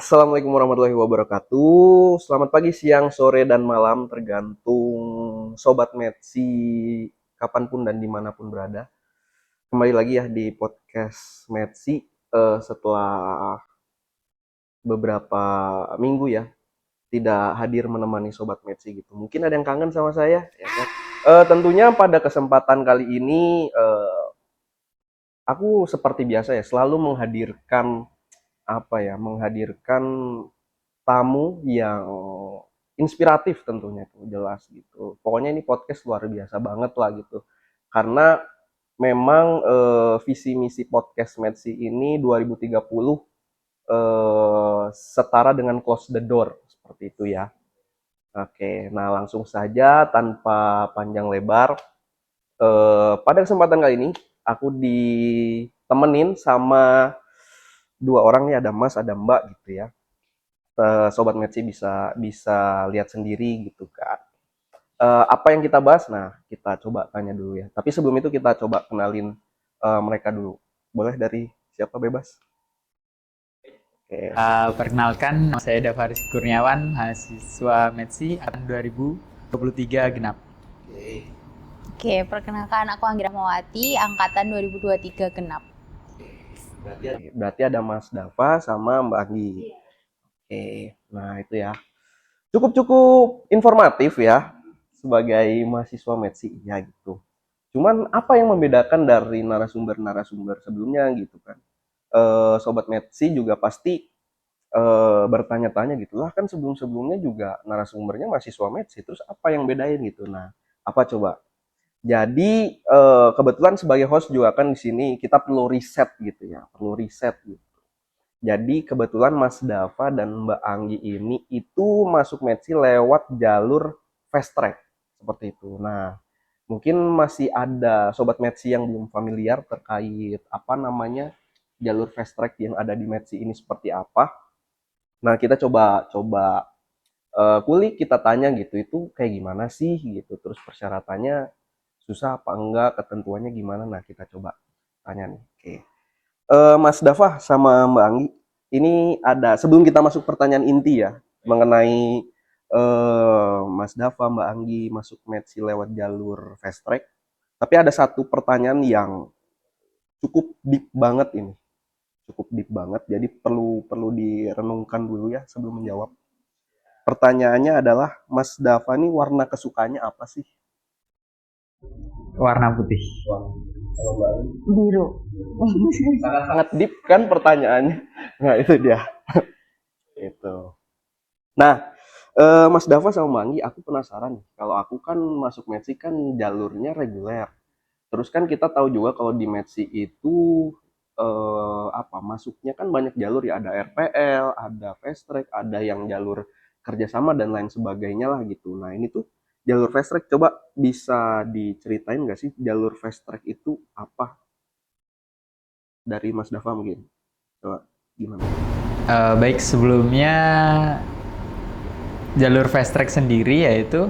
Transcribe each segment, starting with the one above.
Assalamualaikum warahmatullahi wabarakatuh. Selamat pagi, siang, sore, dan malam, tergantung Sobat Metsi kapanpun dan dimanapun berada. Kembali lagi ya di podcast Metsi setelah beberapa minggu ya tidak hadir menemani Sobat Metsi gitu. Mungkin ada yang kangen sama saya, ya kan? Tentunya pada kesempatan kali ini aku seperti biasa ya selalu menghadirkan menghadirkan tamu yang inspiratif tentunya tuh jelas gitu. Pokoknya ini podcast luar biasa banget lah gitu. Karena memang visi misi podcast Medsi ini 2030 setara dengan close the door seperti itu ya. Oke, nah langsung saja tanpa panjang lebar. Pada kesempatan kali ini aku ditemenin sama dua orang nih, ada Mas, ada Mbak gitu ya. Sobat Metsi bisa bisa lihat sendiri gitu kan. Apa yang kita bahas? Nah, kita coba tanya dulu ya. Tapi sebelum itu kita coba kenalin mereka dulu. Boleh dari siapa bebas? Oke. Perkenalkan, nama saya Davaris Kurniawan, mahasiswa Metsi angkatan 2023 genap. Oke, perkenalkan aku Anggira Mawati, angkatan 2023 genap. Berarti ada Mas Dava sama Mbak Anggi. Oke, nah itu ya. Cukup informatif ya sebagai mahasiswa Metsi ya gitu. Cuman apa yang membedakan dari narasumber-narasumber sebelumnya gitu kan? Sobat Metsi juga pasti bertanya-tanya gitu lah, kan sebelum-sebelumnya juga narasumbernya mahasiswa Metsi, terus apa yang bedain gitu. Nah, apa coba? Jadi kebetulan sebagai host juga kan di sini kita perlu riset gitu ya, perlu riset gitu. Jadi kebetulan Mas Dava dan Mbak Anggi ini itu masuk Metsi lewat jalur fast track seperti itu. Nah, mungkin masih ada sobat Metsi yang belum familiar terkait apa namanya jalur fast track yang ada di Metsi ini seperti apa. Nah, kita coba coba kulik, kita tanya gitu, itu kayak gimana sih gitu. Terus persyaratannya susah apa enggak, ketentuannya gimana. Nah, kita coba tanya nih. Oke. Mas Dava sama Mbak Anggi, ini ada sebelum kita masuk pertanyaan inti ya mengenai Mas Dava, Mbak Anggi masuk Metsi lewat jalur fast track. Tapi ada satu pertanyaan yang cukup deep banget ini, cukup deep banget. Jadi perlu perlu direnungkan dulu ya sebelum menjawab. Pertanyaannya adalah, Mas Dava nih warna kesukaannya apa sih? Warna putih. Kalau Mbak Anggi? Biru. Sangat deep kan pertanyaannya. Nah, itu dia. Itu. Nah, Mas Dava sama Mbak Anggi, aku penasaran nih. Kalau aku kan masuk Metsi kan jalurnya reguler. Terus kan kita tahu juga kalau di Metsi itu masuknya kan banyak jalur ya, ada RPL, ada fast track, ada yang jalur kerjasama dan lain sebagainya lah gitu. Nah ini tuh jalur fast track, coba bisa diceritain nggak sih jalur fast track itu apa, dari Mas Dava mungkin? Coba gimana? Baik, sebelumnya jalur fast track sendiri yaitu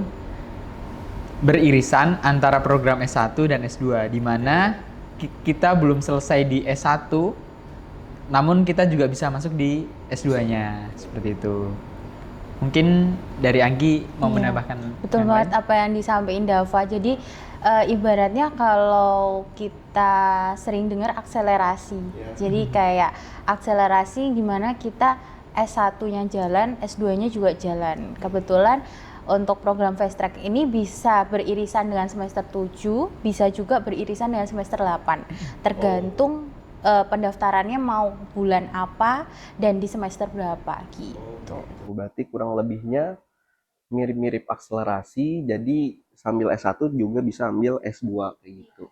beririsan antara program S1 dan S2, di mana kita belum selesai di S1, namun kita juga bisa masuk di S2-nya, seperti itu. Mungkin dari Anggi mau Iya, menambahkan betul yang banget lain? apa yang disampaikan Dava. Jadi ibaratnya kalau kita sering dengar akselerasi. Jadi kayak akselerasi gimana kita S1-nya jalan, S2-nya juga jalan. Kebetulan untuk program fast track ini bisa beririsan dengan semester 7, bisa juga beririsan dengan semester 8. Tergantung pendaftarannya mau bulan apa dan di semester berapa gitu. Berarti kurang lebihnya mirip-mirip akselerasi, jadi sambil S1 juga bisa ambil S2 kayak gitu.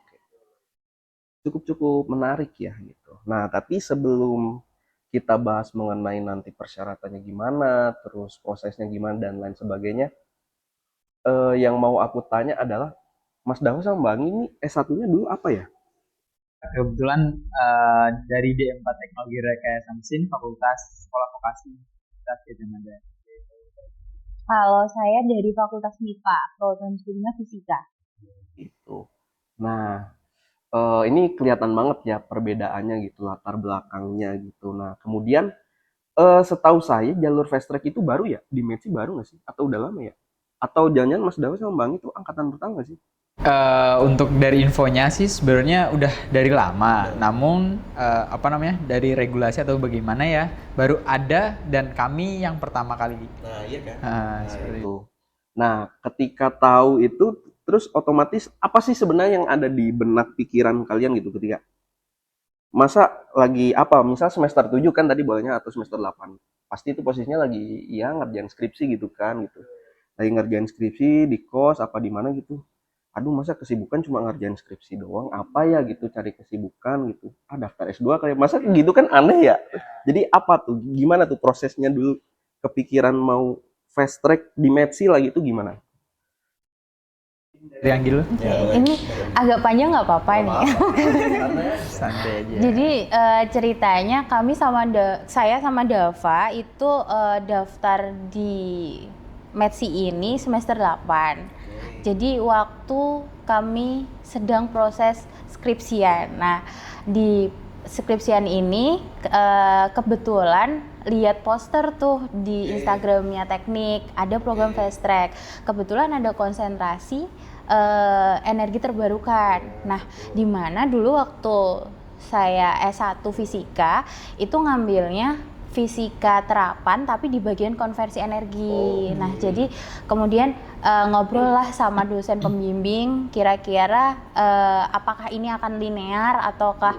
Cukup-cukup menarik ya gitu. Nah, tapi sebelum kita bahas mengenai nanti persyaratannya gimana, terus prosesnya gimana dan lain sebagainya, yang mau aku tanya adalah, Mas Dawa sama Mbak Anggi ini S1-nya dulu apa ya? Kebetulan dari D4 Teknologi Rekayasa Mesin, Fakultas Sekolah Vokasi Universitas Gadjah Mada. Kalau saya dari Fakultas MIPA, program studinya fisika. Itu. Nah, ini kelihatan banget ya perbedaannya gitu, latar belakangnya gitu. Nah, kemudian Setahu saya jalur fast track itu baru ya? Di Metsi baru nggak sih? Atau udah lama ya? Atau jangan Mas Dawa sama Bang itu angkatan pertama nggak sih? Untuk dari infonya sih sebenarnya udah dari lama, namun apa namanya, dari regulasi atau bagaimana ya baru ada dan kami yang pertama kali. Nah, iya kan? Seperti itu. Itu. Nah, ketika tahu itu, terus otomatis apa sih sebenarnya yang ada di benak pikiran kalian gitu ketika masa lagi apa? Misal semester 7 kan tadi bolehnya atau semester 8. Pasti itu posisinya lagi ya ngerjain skripsi gitu kan gitu. Lagi ngerjain skripsi di kos apa di mana gitu. Aduh, masa kesibukan cuma ngerjain skripsi doang? Apa ya gitu cari kesibukan gitu. Ah, daftar S2 kali. Masa gitu kan aneh ya. Jadi apa tuh? Gimana tuh prosesnya dulu kepikiran mau fast track di Metsi lagi itu gimana? Dari Anggi dulu, Oke, ini agak panjang nggak apa-apa nih. santai aja. Jadi ceritanya kami saya sama Dava itu daftar di Metsi ini semester 8. Jadi waktu kami sedang proses skripsian. Nah, di skripsian ini kebetulan lihat poster tuh di Instagramnya teknik, ada program fast track. Kebetulan ada konsentrasi energi terbarukan. Nah, di mana dulu waktu saya S1 fisika itu ngambilnya fisika terapan tapi di bagian konversi energi. Nah, jadi kemudian ngobrol lah sama dosen pembimbing kira-kira apakah ini akan linear ataukah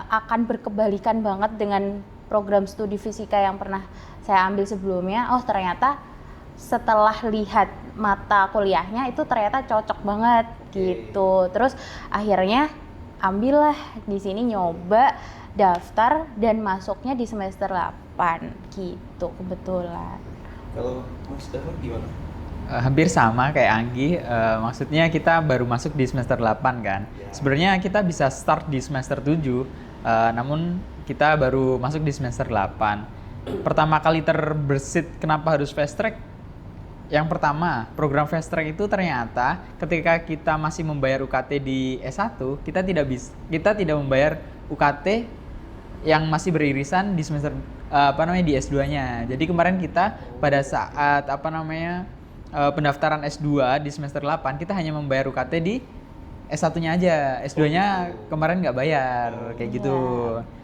akan berkebalikan banget dengan program studi fisika yang pernah saya ambil sebelumnya. Oh, ternyata setelah lihat mata kuliahnya itu ternyata cocok banget gitu. Terus akhirnya ambillah di sini nyoba daftar dan masuknya di semester 8 gitu kebetulan. Kalau Mas Dawa gimana? Hampir sama kayak Anggi, maksudnya kita baru masuk di semester 8 kan. Sebenarnya kita bisa start di semester 7, namun kita baru masuk di semester 8. Pertama kali terbersit kenapa harus fast track? Yang pertama, program fast track itu ternyata ketika kita masih membayar UKT di S1, kita tidak membayar UKT yang masih beririsan di semester di S2-nya. Jadi kemarin kita pada saat pendaftaran S2 di semester 8, kita hanya membayar UKT di S1-nya aja. S2-nya kemarin nggak bayar kayak gitu.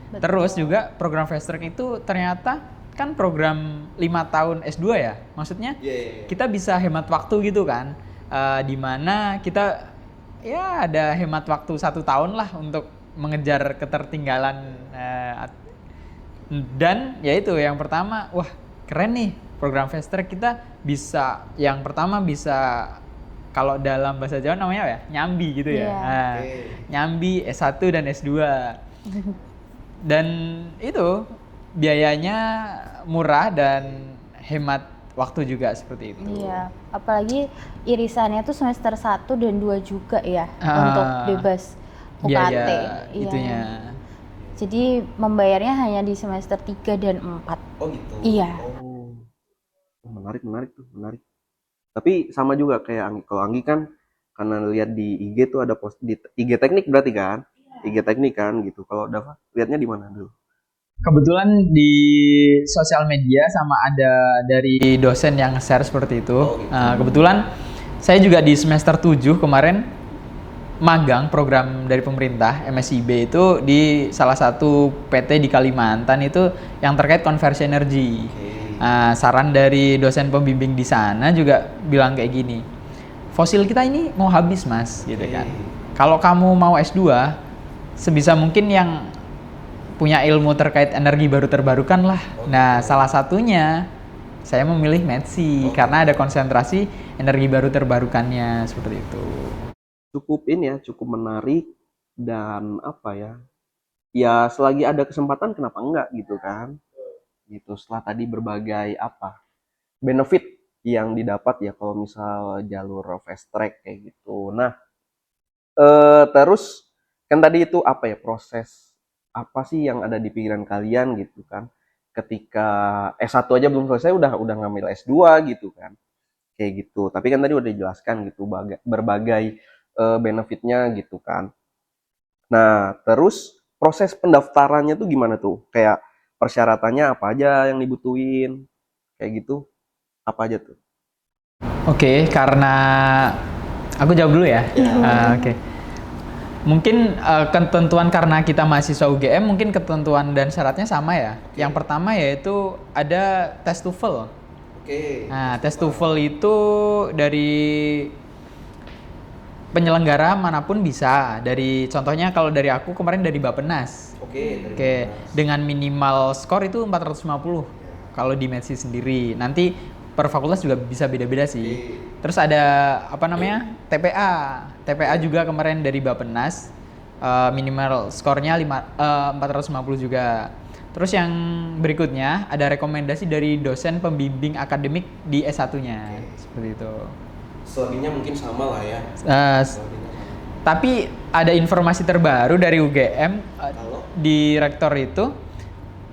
Betul. Terus juga program fast track itu ternyata kan program 5 tahun S2 ya, maksudnya kita bisa hemat waktu gitu kan, dimana kita ya ada hemat waktu 1 tahun lah untuk mengejar ketertinggalan, dan ya itu yang pertama, wah keren nih program fast track, kita bisa yang pertama bisa kalau dalam bahasa Jawa namanya apa ya, nyambi gitu ya. Nyambi S1 dan S2 dan itu biayanya murah dan hemat waktu juga seperti itu. Iya, apalagi irisannya tuh semester 1 dan 2 juga ya untuk bebas UKT. Biaya Iya. itunya. Jadi membayarnya hanya di semester 3 dan 4. Oh gitu. Iya. Oh. Menarik tuh, menarik. Tapi sama juga kayak Anggi. Kalau Anggi kan karena lihat di IG tuh ada post di IG teknik berarti kan? IG teknik kan gitu. Kalau Dava lihatnya di mana dulu? Kebetulan di sosial media sama ada dari dosen yang share seperti itu. Kebetulan saya juga di semester 7 kemarin magang program dari pemerintah MSIB itu di salah satu PT di Kalimantan itu yang terkait konversi energi. Saran dari dosen pembimbing di sana juga bilang kayak gini, fosil kita ini mau habis mas, gitu kan. Kalau kamu mau S2, sebisa mungkin yang punya ilmu terkait energi baru terbarukan lah. Nah, salah satunya saya memilih Metsi karena ada konsentrasi energi baru terbarukannya seperti itu. Cukup ini ya, cukup menarik dan apa ya? Ya selagi ada kesempatan kenapa enggak gitu kan? Gitu setelah tadi berbagai benefit yang didapat ya kalau misal jalur fast track kayak gitu. Nah, terus kan tadi itu proses apa sih yang ada di pikiran kalian gitu kan ketika S1 aja belum selesai udah ngambil S2 gitu kan kayak gitu. Tapi kan tadi udah dijelaskan gitu berbagai benefitnya gitu kan. Nah, terus proses pendaftarannya tuh gimana tuh? Kayak persyaratannya apa aja yang dibutuhin, kayak gitu, apa aja tuh? Oke, karena aku jawab dulu ya. Oke. Mungkin ketentuan karena kita mahasiswa UGM, mungkin ketentuan dan syaratnya sama ya. Yang pertama yaitu ada tes TOEFL. Oke. Nah, tes TOEFL itu dari penyelenggara manapun bisa. Dari contohnya kalau dari aku kemarin dari Bappenas. Oke, dengan minimal skor itu 450 kalau di Medsi sendiri. Nanti per fakultas juga bisa beda-beda sih. Terus ada apa namanya? TPA. TPA juga kemarin dari Bappenas. Minimal skornya 450 juga. Terus yang berikutnya ada rekomendasi dari dosen pembimbing akademik di S1-nya. Seperti itu. Selebihnya mungkin sama lah ya. Tapi ada informasi terbaru dari UGM di rektor itu,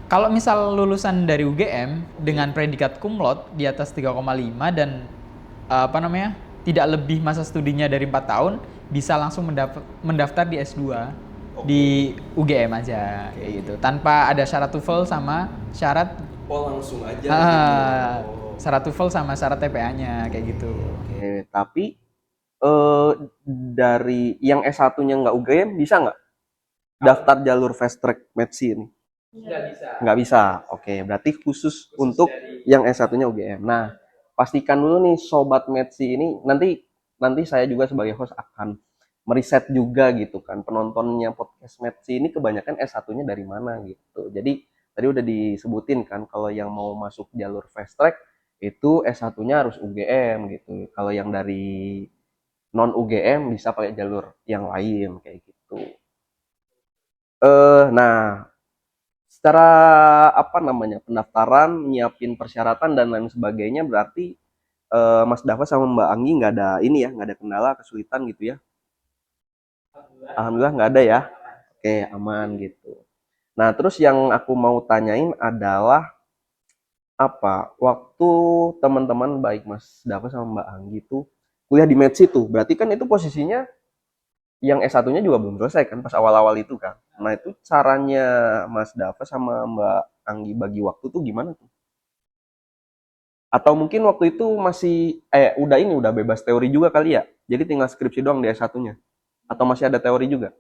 kalau misal lulusan dari UGM dengan predikat cum laude di atas 3,5 dan apa namanya tidak lebih masa studinya dari 4 tahun, bisa langsung mendaftar di S2 di UGM aja kayak gitu, tanpa ada syarat TOEFL sama syarat langsung aja syarat TOEFL sama syarat TPA-nya kayak gitu. Oke, tapi dari yang S1-nya nggak UGM bisa nggak daftar jalur fast track Medsi ini? Nggak bisa. Oke, berarti khusus untuk yang S1-nya UGM. Nah, pastikan dulu nih Sobat Medsi ini, nanti saya juga sebagai host akan meriset juga gitu kan, penontonnya podcast Medsi ini kebanyakan S1-nya dari mana gitu. Jadi tadi udah disebutin kan kalau yang mau masuk jalur fast track itu S1-nya harus UGM gitu. Kalau yang dari non UGM bisa pakai jalur yang lain kayak gitu. Nah, secara apa namanya pendaftaran, nyiapin persyaratan dan lain sebagainya, berarti Mas Dava sama Mbak Anggi nggak ada ini ya, nggak ada kendala kesulitan gitu ya? Alhamdulillah nggak ada ya. Oke, aman gitu. Nah, terus yang aku mau tanyain adalah apa waktu teman-teman baik Mas Dava sama Mbak Anggi itu kuliah di Medsi tuh, berarti kan itu posisinya yang S1-nya juga belum selesai kan pas awal-awal itu kan. Nah, itu caranya Mas Dava sama Mbak Anggi bagi waktu tuh gimana tuh? Atau mungkin waktu itu masih udah bebas teori juga kali ya. Jadi tinggal skripsi doang di S1-nya. Atau masih ada teori juga?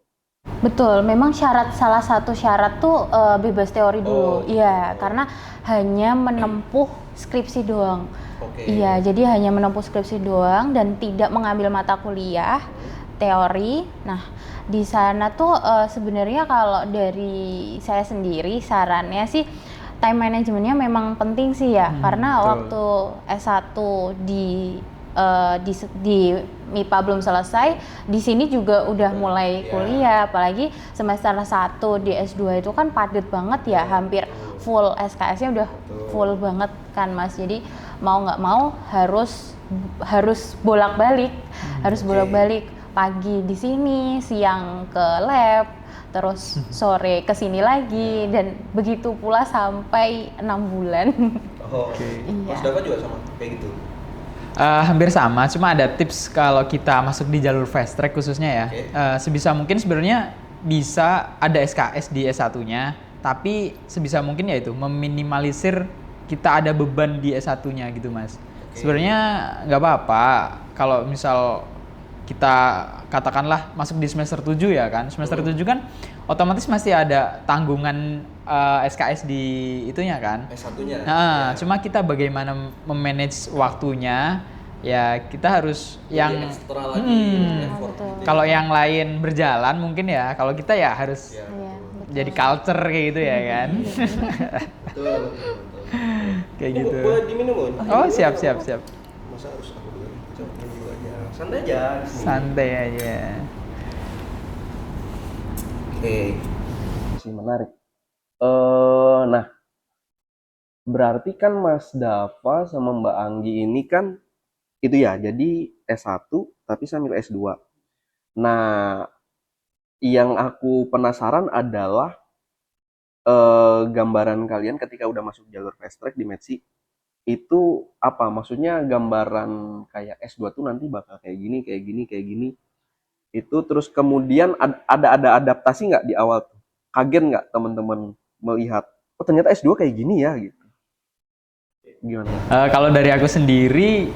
Betul, memang salah satu syarat tuh bebas teori dulu. Iya, karena hanya menempuh skripsi doang. Iya, jadi hanya menempuh skripsi doang dan tidak mengambil mata kuliah teori. Nah, di sana tuh sebenarnya kalau dari saya sendiri sarannya sih time managementnya memang penting sih ya, karena betul. waktu S1 di MIPA belum selesai, di sini juga udah mulai kuliah, apalagi semester 1 di S2 itu kan padat banget ya, hampir full SKS-nya udah full banget kan Mas. Jadi mau nggak mau harus bolak-balik, pagi di sini, siang ke lab, terus sore ke sini lagi, dan begitu pula sampai 6 bulan. Mas Dava juga sama kayak gitu? Hampir sama, cuma ada tips kalau kita masuk di jalur fast track khususnya ya. Sebisa mungkin sebenarnya bisa ada SKS di S1-nya, tapi sebisa mungkin ya itu meminimalisir kita ada beban di S1-nya gitu Mas. Sebenarnya nggak apa-apa kalau misal kita katakanlah masuk di semester 7 ya kan. Semester 7 kan otomatis masih ada tanggungan SKS di itunya kan. S1-nya. Cuma kita bagaimana memanage waktunya, ya kita harus yang ekstra lagi effort gitu ya. kalau yang lain berjalan mungkin ya, kalau kita ya harus jadi culture kayak gitu ya kan. Betul. Kayak gitu. Boleh diminum kan? Oh, siap. Masa harus aku dulu? Coba minum dulu aja. Santai aja. Santai aja. Oke. Masih menarik. Nah, berarti kan Mas Dava sama Mbak Anggi ini kan itu ya, jadi S1 tapi sambil S2. Nah, yang aku penasaran adalah gambaran kalian ketika udah masuk jalur fast track di Medsi itu apa? Maksudnya gambaran kayak S2 tuh nanti bakal kayak gini. Itu terus kemudian ada adaptasi nggak di awal tuh? Kaget nggak teman-teman melihat oh ternyata S2 kayak gini ya gitu. Gimana? Kalau dari aku sendiri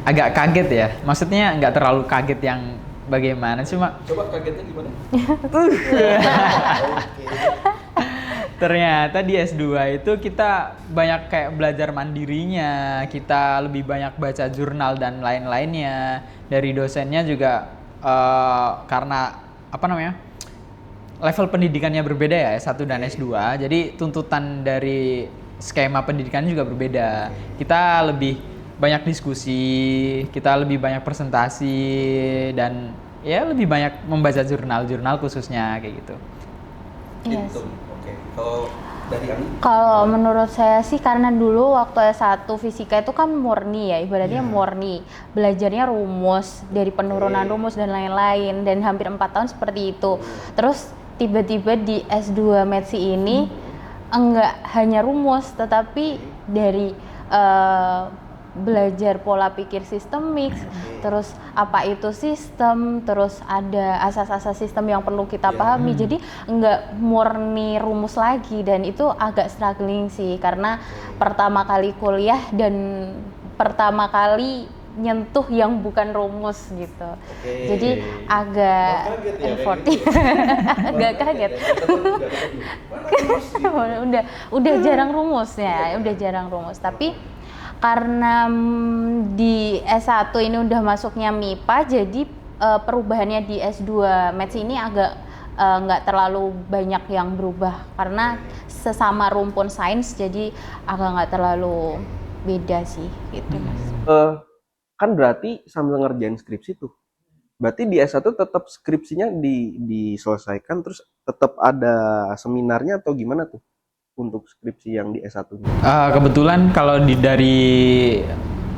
agak kaget ya. Maksudnya nggak terlalu kaget yang bagaimana, cuma Coba kagetnya gimana? ternyata di S2 itu kita banyak kayak belajar mandirinya, kita lebih banyak baca jurnal dan lain-lainnya. Dari dosennya juga karena apa namanya? Level pendidikannya berbeda ya, S1 dan S2. Jadi tuntutan dari skema pendidikannya juga berbeda. Kita lebih banyak diskusi, kita lebih banyak presentasi dan ya lebih banyak membaca jurnal-jurnal khususnya kayak gitu. Iya Gitu. sih. Oke. Kalau dari Ani? Kalau menurut saya sih karena dulu waktu S1 fisika itu kan murni ya, ibaratnya murni. Belajarnya rumus, dari penurunan rumus dan lain-lain, dan hampir 4 tahun seperti itu. Terus tiba-tiba di S2 Metsi ini enggak hanya rumus, tetapi dari belajar pola pikir sistemik, terus apa itu sistem, terus ada asas-asas sistem yang perlu kita pahami. Jadi enggak murni rumus lagi, dan itu agak struggling sih karena pertama kali kuliah dan pertama kali nyentuh yang bukan rumus gitu. Jadi agak effort. Agak kaget. udah jarang rumus ya, udah jarang rumus. Tapi karena di S1 ini udah masuknya MIPA, jadi perubahannya di S2 Maths ini agak nggak terlalu banyak yang berubah karena sesama rumpun sains, jadi agak nggak terlalu beda sih gitu Mas. Kan berarti sambil ngerjain skripsi tuh. Berarti di S1 tetap skripsinya diselesaikan, terus tetap ada seminarnya atau gimana tuh untuk skripsi yang di S1? Kebetulan kalau dari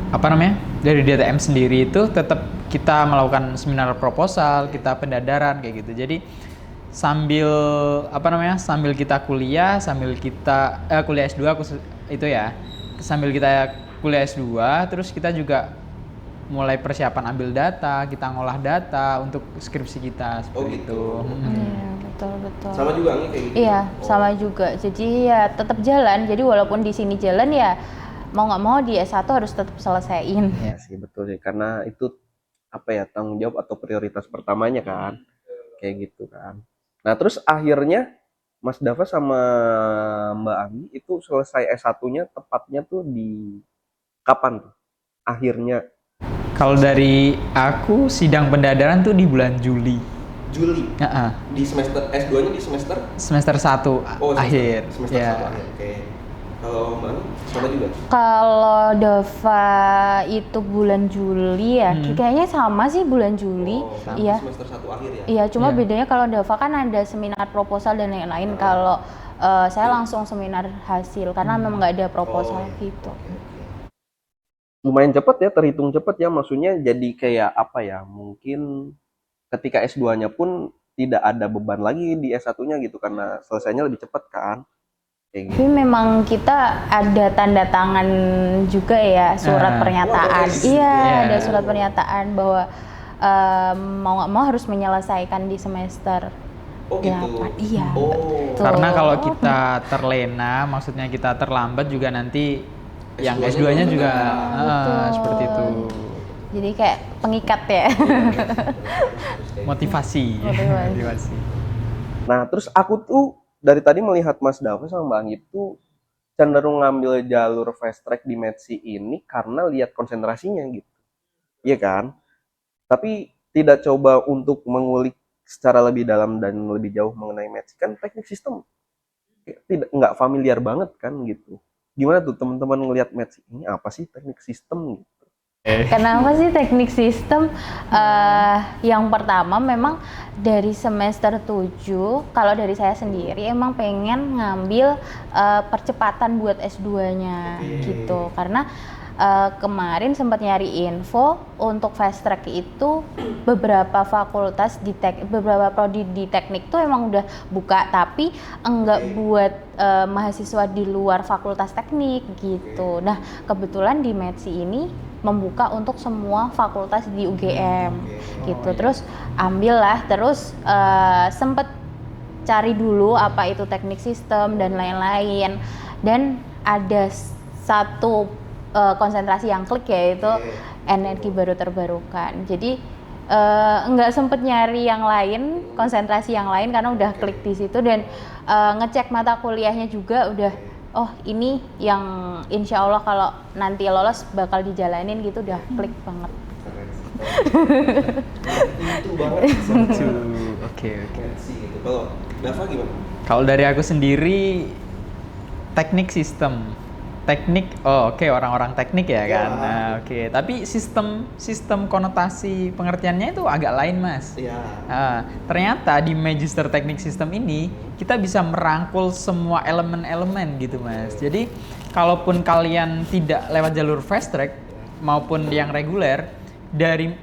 apa namanya, dari DTM sendiri itu tetap kita melakukan seminar proposal, kita pendadaran kayak gitu. Jadi sambil apa namanya, sambil kita kuliah, sambil kita kuliah S2 itu ya, sambil kita kuliah S2, terus kita juga mulai persiapan ambil data, kita ngolah data untuk skripsi kita seperti itu. Iya, betul. Sama juga nih kayak gitu. Iya, sama juga. Jadi ya tetap jalan. Jadi walaupun di sini jalan ya mau nggak mau di S1 harus tetap selesaiin. Iya sih betul sih, karena itu apa ya, tanggung jawab atau prioritas pertamanya kan. Kayak gitu kan. Nah, terus akhirnya Mas Dava sama Mbak Ami itu selesai S1-nya tepatnya tuh di kapan tuh? Akhirnya Kalau dari aku sidang pendadaran tuh di bulan Juli. Juli. Heeh. Di semester S2-nya di semester Semester 1 akhir. Semester Ya. 1 akhir. Oke. Kalau Mbak Ami sama juga? Kalau Dava itu bulan Juli ya, kayaknya sama sih bulan Juli. sama. Iya. Semester 1 akhir ya? Iya, cuma Iya. bedanya kalau Dava kan ada seminar proposal dan lain-lain. Kalau saya langsung seminar hasil karena memang nggak ada proposal gitu. Lumayan cepat ya, terhitung cepat ya, maksudnya jadi kayak apa ya, mungkin ketika S2-nya pun tidak ada beban lagi di S1-nya gitu karena selesainya lebih cepat kan. Kayak gitu. Tapi memang kita ada tanda tangan juga ya, surat pernyataan. Iya, ada surat pernyataan bahwa mau nggak mau harus menyelesaikan di semester 8. Iya, betul. Karena kalau kita terlena, maksudnya kita terlambat juga nanti yang S2-nya juga seperti itu. Jadi kayak pengikat ya. Motivasi. Nah, terus aku tuh dari tadi melihat Mas Dava sama Mbak Anggit tuh cenderung ngambil jalur fast track di Metsi ini karena lihat konsentrasinya gitu. Iya kan? Tapi tidak coba untuk mengulik secara lebih dalam dan lebih jauh mengenai Metsi, kan teknik sistem nggak familiar banget kan gitu. Gimana tuh teman-teman ngelihat Metsi ini apa sih teknik sistem gitu? Kenapa sih teknik sistem? Yang pertama memang dari semester 7, kalau dari saya sendiri emang pengen ngambil percepatan buat S2-nya gitu. Karena kemarin sempat nyari info untuk fast track itu beberapa fakultas beberapa prodi di teknik tuh emang udah buka, tapi enggak buat mahasiswa di luar fakultas teknik gitu. Nah, kebetulan di Metsi ini membuka untuk semua fakultas di UGM gitu. Terus ambil lah, terus sempet cari dulu apa itu teknik sistem dan lain-lain. Dan ada satu konsentrasi yang klik, yaitu energi baru terbarukan. Jadi nggak sempet nyari yang lain, konsentrasi yang lain, karena udah klik di situ. Dan ngecek mata kuliahnya juga udah, oh ini yang insya Allah kalau nanti lolos bakal dijalanin gitu, udah klik banget. Itu banget sama Oke. Metsi gitu. Kalau Dava gimana? Kalau dari aku sendiri teknik sistem. Orang-orang teknik ya kan. Ya. Nah, oke. Tapi sistem konotasi pengertiannya itu agak lain, Mas. Iya. Ternyata di Magister Teknik Sistem ini kita bisa merangkul semua elemen-elemen gitu, Mas. Jadi kalaupun kalian tidak lewat jalur fast track maupun yang reguler,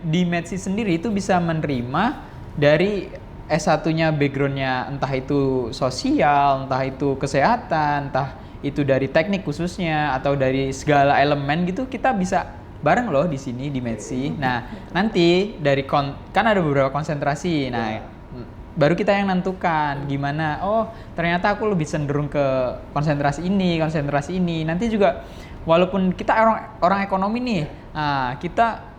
di Medsi sendiri itu bisa menerima dari S1-nya background-nya entah itu sosial, entah itu kesehatan, entah itu dari teknik khususnya atau dari segala elemen gitu, kita bisa bareng loh di sini di Medsi. Nah, nanti dari kan ada beberapa konsentrasi. Nah, baru kita yang nentukan gimana. Oh, ternyata aku lebih cenderung ke konsentrasi ini. Nanti juga walaupun kita orang ekonomi nih, nah, kita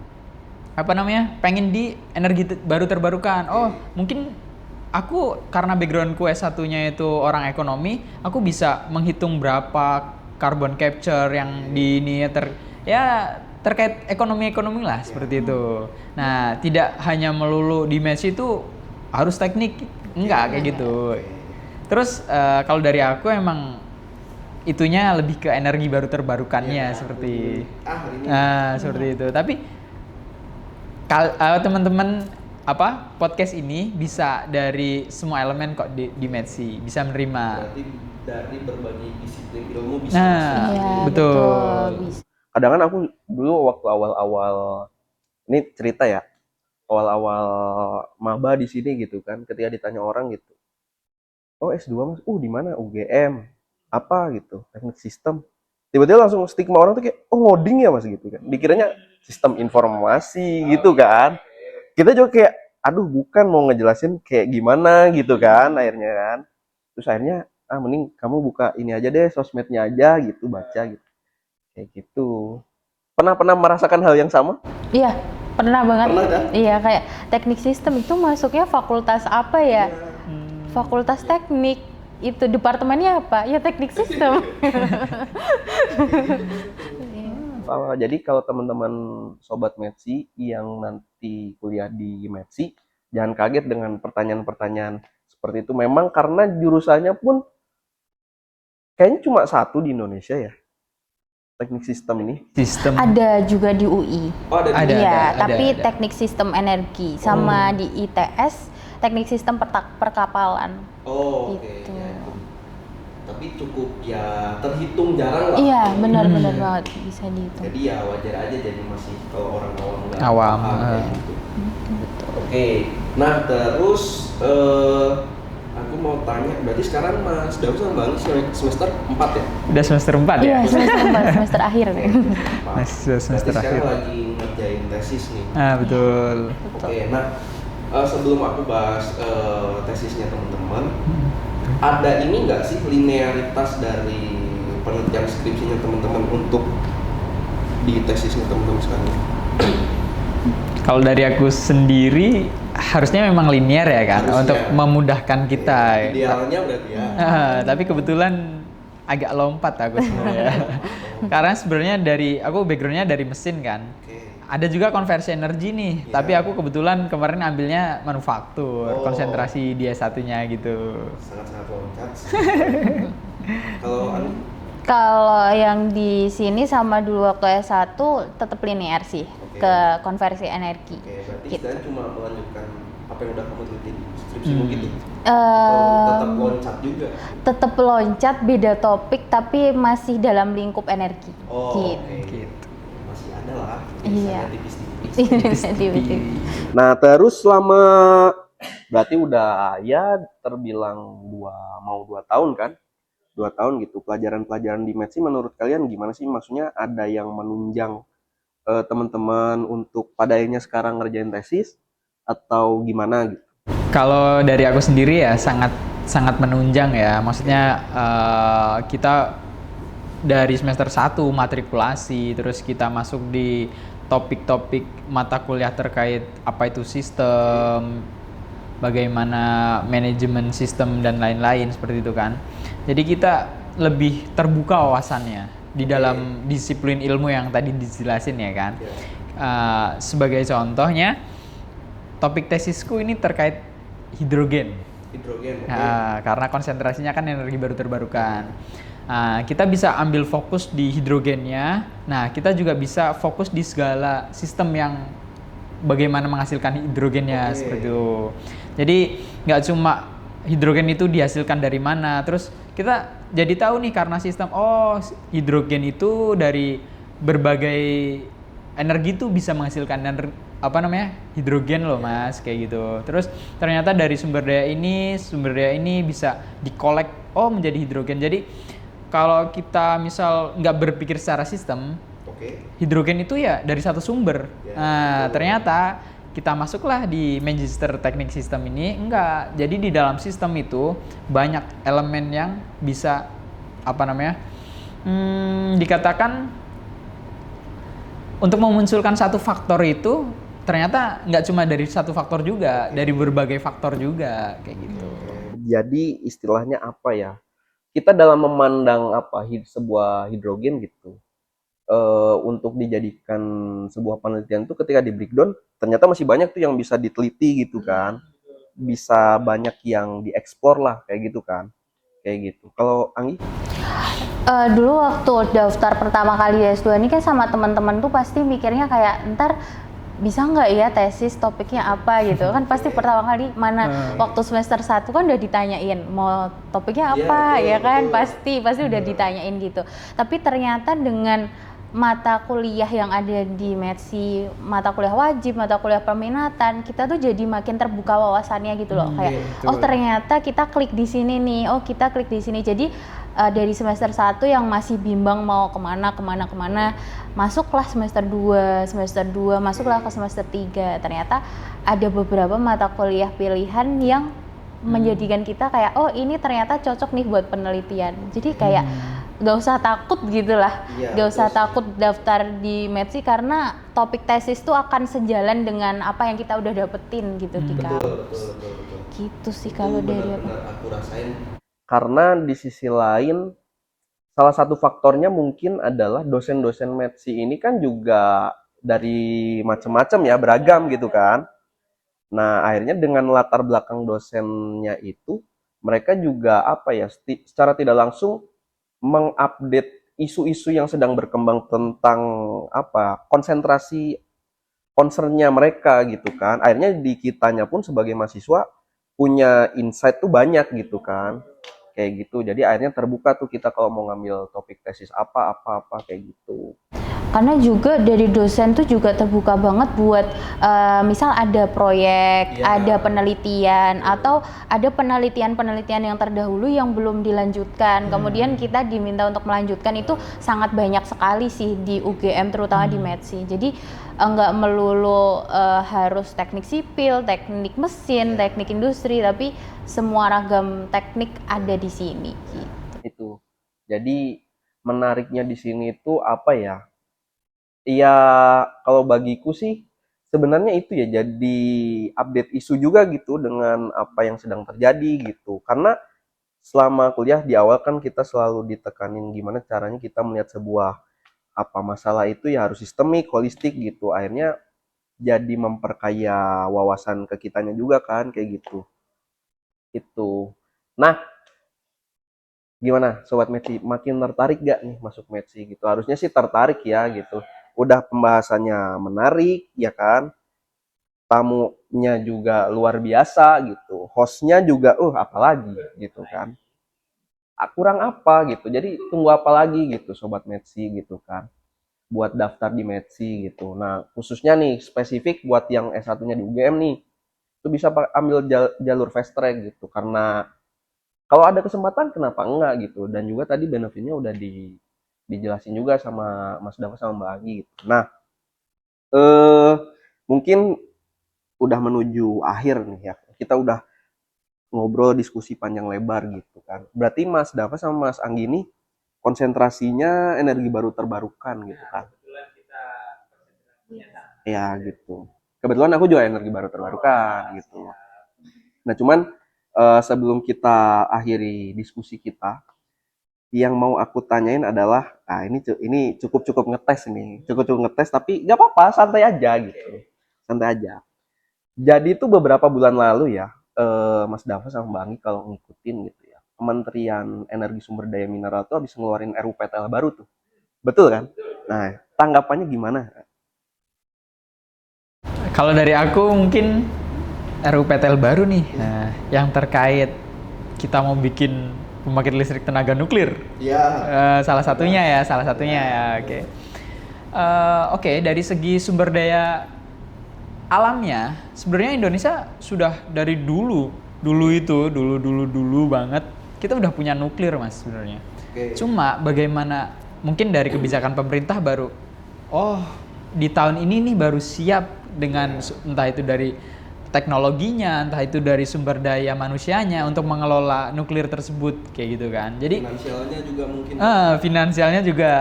pengen di energi baru terbarukan. Oh, mungkin aku karena backgroundku S1-nya itu orang ekonomi, aku bisa menghitung berapa carbon capture yang di ini terkait ekonomi lah seperti itu. Nah, tidak hanya melulu di Medsi itu harus teknik, enggak kayak gitu. Terus kalau dari aku emang itunya lebih ke energi baru terbarukannya seperti seperti itu. Tapi teman-teman podcast ini bisa dari semua elemen kok di Medsi, bisa menerima. Berarti dari berbagai disiplin ilmu bisa. Nah, Iya, betul. Kadang kan aku dulu waktu awal-awal, ini cerita ya, awal-awal maba di sini gitu kan, ketika ditanya orang gitu, oh S2 Mas, di mana? UGM, apa gitu, teknik sistem. Tiba-tiba langsung stigma orang tuh kayak, oh ngoding ya Mas gitu kan, dikiranya sistem informasi gitu kan. Kita juga kayak, aduh bukan, mau ngejelasin kayak gimana gitu kan akhirnya kan. Terus akhirnya mending kamu buka ini aja deh, sosmednya aja gitu, baca gitu. Kayak gitu. Pernah merasakan hal yang sama? Iya, pernah banget. Pernah kan? Iya, kayak teknik sistem itu masuknya fakultas apa ya? Fakultas teknik. Itu departemennya apa? Ya teknik sistem. Jadi kalau teman-teman sobat Medsi yang nanti kuliah di Medsi, jangan kaget dengan pertanyaan-pertanyaan seperti itu. Memang karena jurusannya pun kayaknya cuma satu di Indonesia ya, teknik sistem ini. Ada juga di UI. Oh, ada. Iya, tapi ada. teknik sistem energi sama di ITS teknik sistem perkapalan. Oh, oke. Gitu. Ya, itu. Tapi cukup ya terhitung jarang lah. Iya, benar-benar banget bisa dihitung. Jadi ya wajar aja, jadi masih kalau orang awam nggak Awam, paham kayak gitu. Betul. Oke, nah terus aku mau tanya, berarti sekarang Mas Daus sama Bang semester 4 ya? Udah semester 4 Iya, ya? semester 4, semester akhir nih. Semester Berarti sekarang akhir. lagi ngerjain tesis nih. Betul. Oke, nah sebelum aku bahas tesisnya teman-teman, ada ini nggak sih linearitas dari penelitian skripsinya teman-teman untuk di tesisnya teman-teman sekarang? Kalau dari aku sendiri harusnya memang linear ya kan, Harusnya. untuk memudahkan kita. Idealnya berarti ya. Tapi kebetulan agak lompat aku sebenarnya. Karena sebenarnya aku backgroundnya dari mesin kan. Oke. Ada juga konversi energi nih, tapi aku kebetulan kemarin ambilnya manufaktur, konsentrasi di S1-nya gitu. Sangat-sangat loncat. Kalau anu, Kalau yang di sini sama dulu waktu S1 tetap linear sih ke konversi energi. oke, berarti Gitu. istilahnya cuma melanjutkan apa yang udah kamu teliti di skripsimu gitu. Em, Tetap loncat juga. tetap loncat, beda topik tapi masih dalam lingkup energi. Oh, Gitu. oke. Masih ada lah. Iya. Tipis-tipis. Tipis-tipis. Nah, terus selama berarti udah ya terbilang 2 tahun kan? 2 tahun gitu. Pelajaran-pelajaran di Medsi menurut kalian gimana sih? Maksudnya ada yang menunjang teman-teman untuk pada akhirnya sekarang ngerjain tesis atau gimana gitu? Kalau dari aku sendiri ya sangat sangat menunjang ya. Maksudnya kita dari semester 1 matrikulasi, terus kita masuk di topik-topik mata kuliah terkait apa itu sistem, bagaimana manajemen sistem dan lain-lain seperti itu kan. Jadi kita lebih terbuka wawasannya di dalam disiplin ilmu yang tadi dijelasin ya kan. Sebagai contohnya, topik tesisku ini terkait hidrogen. Karena konsentrasinya kan energi baru terbarukan. Kita bisa ambil fokus di hidrogennya. Nah, kita juga bisa fokus di segala sistem yang bagaimana menghasilkan hidrogennya seperti itu. Jadi nggak cuma hidrogen itu dihasilkan dari mana, terus kita jadi tahu nih karena sistem hidrogen itu dari berbagai energi itu bisa menghasilkan hidrogen loh mas, kayak gitu. Terus ternyata dari sumber daya ini bisa dikolek menjadi hidrogen. Jadi kalau kita misal nggak berpikir secara sistem, hidrogen itu ya dari satu sumber. Ternyata kita masuklah di Magister Teknik Sistem ini, enggak. Jadi di dalam sistem itu banyak elemen yang bisa dikatakan untuk memunculkan satu faktor itu ternyata nggak cuma dari satu faktor juga, dari berbagai faktor juga kayak gitu. Jadi istilahnya apa ya? Kita dalam memandang sebuah hidrogen gitu, untuk dijadikan sebuah penelitian tuh ketika di breakdown ternyata masih banyak tuh yang bisa diteliti gitu kan, bisa banyak yang dieksplor lah kayak gitu kan, kayak gitu. Kalau Anggi? Dulu waktu daftar pertama kali S2 ini kan sama teman-teman tuh pasti mikirnya kayak ntar bisa nggak ya tesis topiknya apa gitu kan, pasti pertama kali mana waktu semester 1 kan udah ditanyain mau topiknya apa ya kan, pasti udah ditanyain gitu. Tapi ternyata dengan mata kuliah yang ada di METSI, mata kuliah wajib, mata kuliah peminatan, kita tuh jadi makin terbuka wawasannya gitu loh. Kayak ternyata kita klik di sini nih, kita klik di sini. Jadi dari semester 1 yang masih bimbang mau kemana, masuklah semester 2, masuklah ke semester 3. Ternyata ada beberapa mata kuliah pilihan yang menjadikan kita kayak ini ternyata cocok nih buat penelitian. Jadi kayak gak usah takut gitulah, gak usah takut daftar di METSI karena topik tesis tuh akan sejalan dengan apa yang kita udah dapetin gitu di kampus. Betul. Gitu sih kalau dari aku rasain. Karena di sisi lain salah satu faktornya mungkin adalah dosen-dosen METSI ini kan juga dari macam-macam ya, beragam gitu kan. Nah, akhirnya dengan latar belakang dosennya itu mereka juga secara tidak langsung mengupdate isu-isu yang sedang berkembang tentang konsentrasi concernnya mereka gitu kan. Akhirnya di kitanya pun sebagai mahasiswa punya insight tuh banyak gitu kan, kayak gitu. Jadi akhirnya terbuka tuh kita kalau mau ngambil topik tesis apa kayak gitu. Karena juga dari dosen tuh juga terbuka banget buat misal ada proyek, ada penelitian, atau ada penelitian yang terdahulu yang belum dilanjutkan. Kemudian kita diminta untuk melanjutkan, itu sangat banyak sekali sih di UGM, terutama di METSI. Jadi nggak melulu harus teknik sipil, teknik mesin, teknik industri, tapi semua ragam teknik ada di sini. Gitu. Itu. Jadi menariknya di sini itu apa ya? Iya, kalau bagiku sih sebenarnya itu ya jadi update isu juga gitu dengan apa yang sedang terjadi gitu. Karena selama kuliah di awal kan kita selalu ditekanin gimana caranya kita melihat sebuah masalah itu ya harus sistemik, holistik gitu. Akhirnya jadi memperkaya wawasan ke kitanya juga kan kayak gitu. Itu. Nah, gimana Sobat METSI? Makin tertarik gak nih masuk METSI gitu? Harusnya sih tertarik ya gitu. Udah pembahasannya menarik ya kan, tamunya juga luar biasa gitu, hostnya juga apalagi gitu kan, kurang apa gitu. Jadi tunggu apa lagi gitu Sobat METSI gitu kan, buat daftar di METSI gitu. Nah khususnya nih spesifik buat yang S1-nya di UGM nih, itu bisa ambil jalur fast track gitu, karena kalau ada kesempatan kenapa enggak gitu. Dan juga tadi benefitnya udah dijelasin juga sama Mas Dava sama Mbak Agi gitu. Nah, mungkin udah menuju akhir nih ya. Kita udah ngobrol diskusi panjang lebar gitu kan. Berarti Mas Dava sama Mas Anggi ini konsentrasinya energi baru terbarukan gitu kan. Ya gitu. Kebetulan aku juga energi baru terbarukan gitu. Nah cuman sebelum kita akhiri diskusi kita, yang mau aku tanyain adalah, ini cukup ngetes nih, cukup ngetes tapi nggak apa-apa, santai aja gitu, santai aja. Jadi itu beberapa bulan lalu ya, Mas Dava sama Mbak Anggi kalau ngikutin gitu ya, Kementerian Energi Sumber Daya Mineral tuh habis ngeluarin RUPTL baru tuh, betul kan? Nah, tanggapannya gimana? Kalau dari aku mungkin RUPTL baru nih, yang terkait kita mau bikin pembangkit listrik tenaga nuklir. Ya. Salah satunya ya, oke. Oke, dari segi sumber daya alamnya, sebenarnya Indonesia sudah dari dulu banget kita udah punya nuklir Mas sebenarnya. Cuma bagaimana mungkin dari kebijakan pemerintah baru, di tahun ini nih baru siap dengan entah itu dari teknologinya, entah itu dari sumber daya manusianya untuk mengelola nuklir tersebut kayak gitu kan. Jadi Finansialnya juga mungkin. Finansialnya juga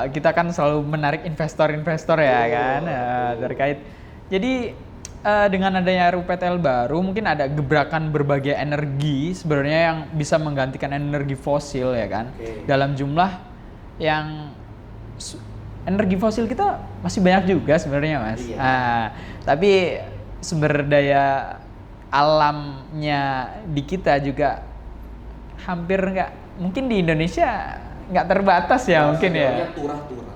kita kan selalu menarik investor-investor ya kan terkait. Jadi dengan adanya RUPTL baru mungkin ada gebrakan berbagai energi sebenarnya yang bisa menggantikan energi fosil ya kan. Dalam jumlah yang energi fosil kita masih banyak juga sebenarnya Mas. Tapi sumber daya alamnya di kita juga hampir nggak, mungkin di Indonesia nggak terbatas ya mungkin ya.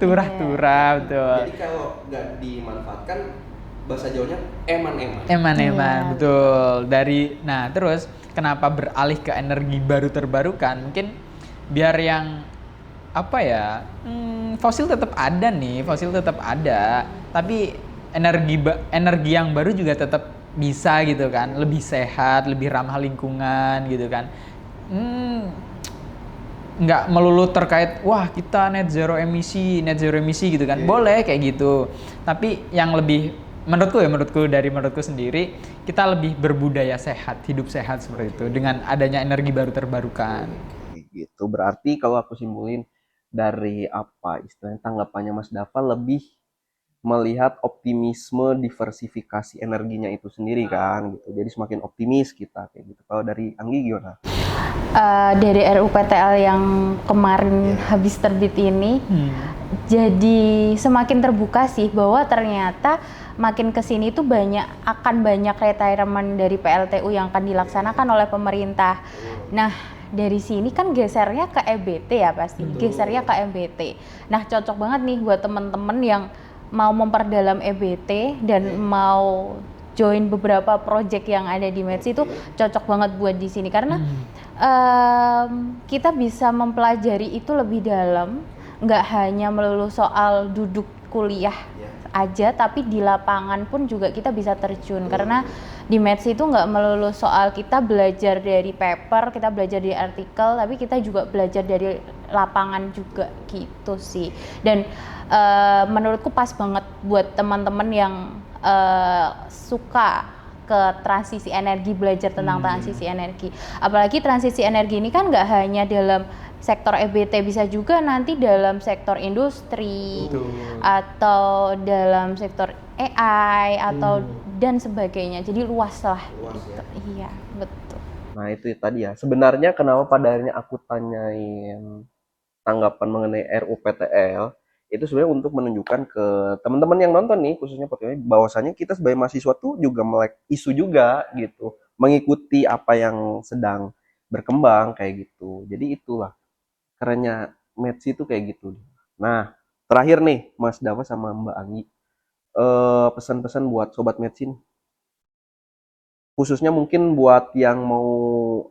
Turah-turah betul. Jadi kalau nggak dimanfaatkan, bahasa Jawanya eman-eman. Eman-eman betul. Terus kenapa beralih ke energi baru terbarukan? Mungkin biar yang fosil tetap ada, tapi energi yang baru juga tetap bisa gitu kan, lebih sehat, lebih ramah lingkungan gitu kan. Nggak melulu terkait kita net zero emisi gitu kan. Boleh kayak gitu, tapi yang lebih menurutku sendiri, kita lebih berbudaya sehat, hidup sehat seperti itu dengan adanya energi baru terbarukan. Gitu. Berarti kalau aku simpulin dari istilahnya tanggapannya Mas Dava, lebih melihat optimisme diversifikasi energinya itu sendiri kan gitu. Jadi semakin optimis kita kayak gitu. Kalau dari Anggi gimana? Dari RUPTL yang kemarin habis terbit ini, jadi semakin terbuka sih bahwa ternyata makin kesini tuh akan banyak retirement dari PLTU yang akan dilaksanakan oleh pemerintah. Nah, dari sini kan gesernya ke EBT ya pasti. Gesernya ke EBT. Nah, cocok banget nih buat teman-teman yang mau memperdalam EBT dan mau join beberapa project yang ada di METS itu cocok banget buat di sini karena kita bisa mempelajari itu lebih dalam, nggak hanya melulu soal duduk kuliah aja, tapi di lapangan pun juga kita bisa terjun karena di METS itu nggak melulu soal kita belajar dari paper, kita belajar dari artikel, tapi kita juga belajar dari lapangan juga gitu sih. Dan menurutku pas banget buat teman-teman yang suka ke transisi energi, belajar tentang transisi energi. Apalagi transisi energi ini kan nggak hanya dalam sektor EBT, bisa juga nanti dalam sektor industri atau dalam sektor AI atau dan sebagainya. Jadi luas lah. Ya. Iya, betul. Nah itu tadi ya. Sebenarnya kenapa pada akhirnya aku tanyain tanggapan mengenai RUPTL itu sebenarnya untuk menunjukkan ke teman-teman yang nonton nih, khususnya podcast, bahwasanya kita sebagai mahasiswa tuh juga melek isu juga gitu, mengikuti apa yang sedang berkembang kayak gitu. Jadi itulah kerennya Metsi itu kayak gitu. Nah, terakhir nih Mas Dava sama Mbak Anggi, pesan-pesan buat sobat Metsi nih. Khususnya mungkin buat yang mau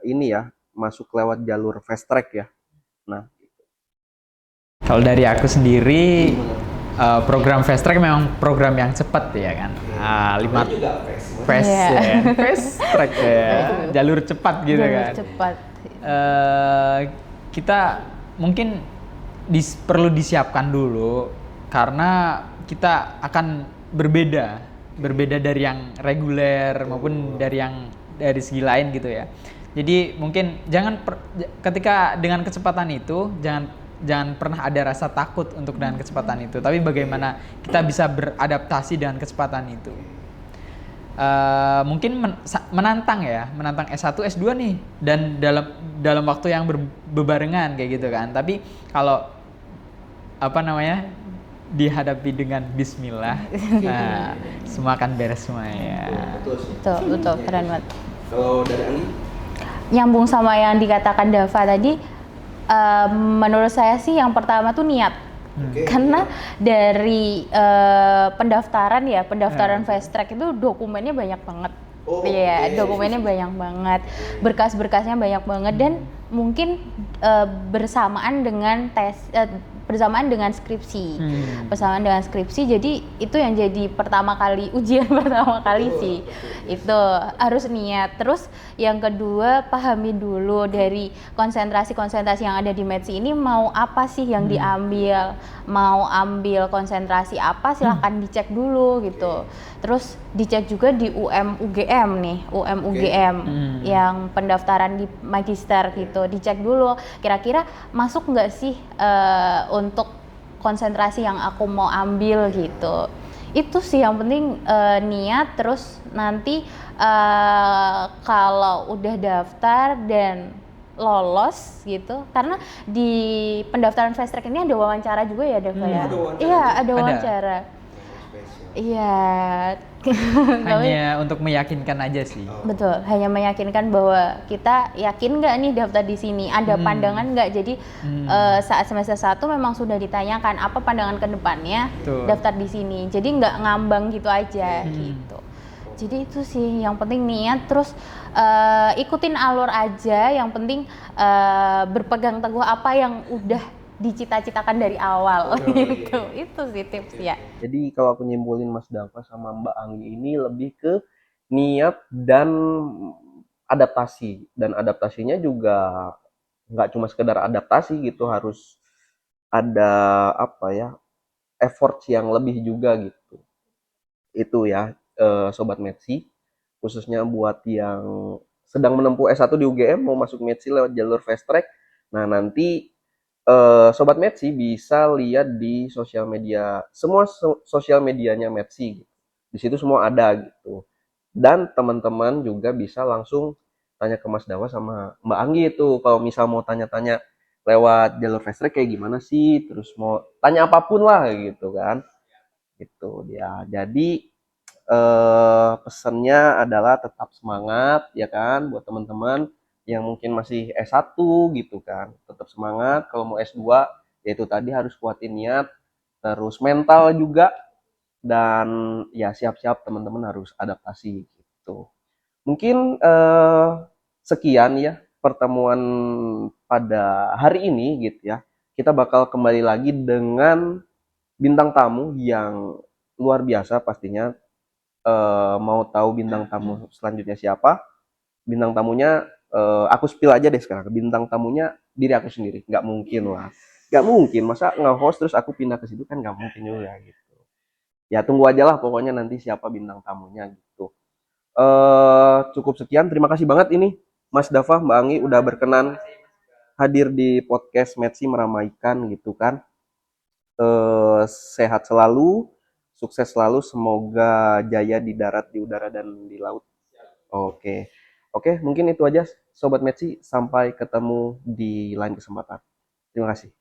ini ya, masuk lewat jalur fast track ya. Nah, kalau dari aku sendiri program fast track memang program yang cepat ya kan. 5 fast track ya, jalur cepat gitu kan. Cepat. Kita mungkin perlu disiapkan dulu karena kita akan berbeda dari yang reguler maupun dari segi lain gitu ya. Jadi mungkin ketika dengan kecepatan itu jangan pernah ada rasa takut untuk dengan kecepatan itu, tapi bagaimana kita bisa beradaptasi dengan kecepatan itu. Mungkin menantang S1 S2 nih, dan dalam waktu yang berbarengan kayak gitu kan. Tapi kalau dihadapi dengan bismillah, semua akan beres semua ya. Betul, keren banget. Kalau dari Anggi? Nyambung sama yang dikatakan Dava tadi, menurut saya sih yang pertama tuh niat. Karena dari pendaftaran fast track itu dokumennya banyak banget. Dokumennya banyak banget, berkas-berkasnya banyak banget, dan mungkin bersamaan dengan skripsi. Bersamaan dengan skripsi, jadi itu yang jadi ujian pertama kali sih. Itu harus niat. Terus yang kedua, pahami dulu dari konsentrasi yang ada di Metsi ini mau apa sih yang diambil. Mau ambil konsentrasi apa, silahkan dicek dulu gitu. Terus dicek juga di UGM yang pendaftaran di magister gitu. Dicek dulu kira-kira masuk nggak sih untuk konsentrasi yang aku mau ambil gitu. Itu sih yang penting, niat. Terus nanti kalau udah daftar dan lolos gitu, karena di pendaftaran fast track ini ada wawancara juga ya Dava ya? Iya, ada wawancara. Iya. Hanya untuk meyakinkan aja sih. Betul, hanya meyakinkan bahwa kita yakin nggak nih daftar di sini, ada pandangan nggak. Jadi saat semester 1 memang sudah ditanyakan apa pandangan ke depannya daftar di sini. Jadi nggak ngambang gitu aja gitu. Jadi itu sih yang penting niat, terus ikutin alur aja. Yang penting berpegang teguh apa yang udah dicita-citakan dari awal gitu. Itu sih tips ya. Jadi kalau aku nyimpulin Mas Dava sama Mbak Anggi ini lebih ke niat dan adaptasi, dan adaptasinya juga nggak cuma sekedar adaptasi gitu, harus ada effort yang lebih juga gitu. Itu ya, Sobat Metsi, khususnya buat yang sedang menempuh S1 di UGM mau masuk Metsi lewat jalur fast track. Nah, nanti Sobat Metsi bisa lihat di sosial media, semua sosial medianya Metsi. Di situ semua ada gitu. Dan teman-teman juga bisa langsung tanya ke Mas Dawa sama Mbak Anggi itu. Kalau misal mau tanya-tanya lewat jalur fast track kayak gimana sih, terus mau tanya apapun lah gitu kan. Gitu ya. Jadi pesannya adalah tetap semangat ya kan, buat teman-teman yang mungkin masih S1 gitu kan, tetap semangat. Kalau mau S2 yaitu tadi harus kuatin niat, terus mental juga, dan ya siap-siap teman-teman harus adaptasi gitu. Mungkin sekian ya pertemuan pada hari ini gitu ya. Kita bakal kembali lagi dengan bintang tamu yang luar biasa pastinya. Mau tahu bintang tamu selanjutnya siapa? Bintang tamunya aku spill aja deh sekarang. Bintang tamunya diri aku sendiri. Nggak mungkin lah. Nggak mungkin. Masa nge-host terus aku pindah ke situ, kan nggak mungkin juga gitu. Ya tunggu aja lah pokoknya nanti siapa bintang tamunya gitu. Cukup sekian. Terima kasih banget ini Mas Dava, Mbak Anggi udah berkenan hadir di podcast Metsi Meramaikan gitu kan. Sehat selalu, sukses selalu, semoga jaya di darat, di udara, dan di laut. Oke, mungkin itu aja Sobat Metsi, sampai ketemu di lain kesempatan. Terima kasih.